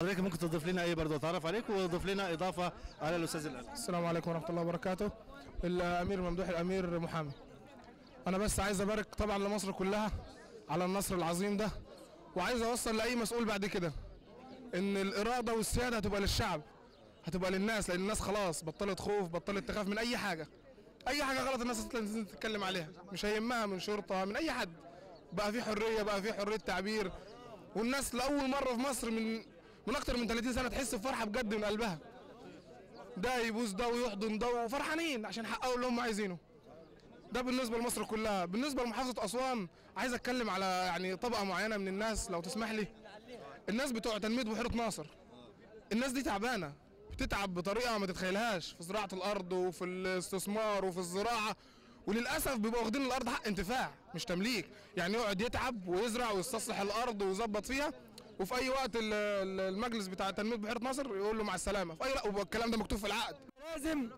حضرتك ممكن تضيف لنا ايه برضه، تعرف عليك وتضيف لنا اضافه على الاستاذ الامير. السلام عليكم ورحمه الله وبركاته. الامير ممدوح الامير محامي. انا بس عايز ابارك طبعا لمصر كلها على النصر العظيم ده، وعايز اوصل لاي مسؤول بعد كده ان الاراده والسياده هتبقى للشعب، هتبقى للناس، لان الناس خلاص بطلت خوف، بطلت تخاف من اي حاجه. اي حاجه غلط الناس تنزل تتكلم عليها، مش هيهمها من شرطه من اي حد. بقى في حريه، بقى في حريه تعبير، والناس لاول مره في مصر من اكتر من 30 سنه تحس بفرحه بجد من قلبها. ده يبوس ده ويحضن ده وفرحانين عشان حققوا اللي هم عايزينه. ده بالنسبه لمصر كلها. بالنسبه لمحافظه اسوان عايز اتكلم على يعني طبقه معينه من الناس لو تسمح لي. الناس بتوع تنميه بحيره ناصر، الناس دي تعبانه، بتتعب بطريقه ما تتخيلهاش في زراعه الارض وفي الاستثمار وفي الزراعه، وللاسف بيبقوا واخدين الارض حق انتفاع مش تمليك. يعني يقعد يتعب ويزرع ويستصلح الارض ويظبط فيها، وفي اي وقت المجلس بتاع تنميه بحيره ناصر يقول له مع السلامه في اي. لا، والكلام ده مكتوب في العقد. لازم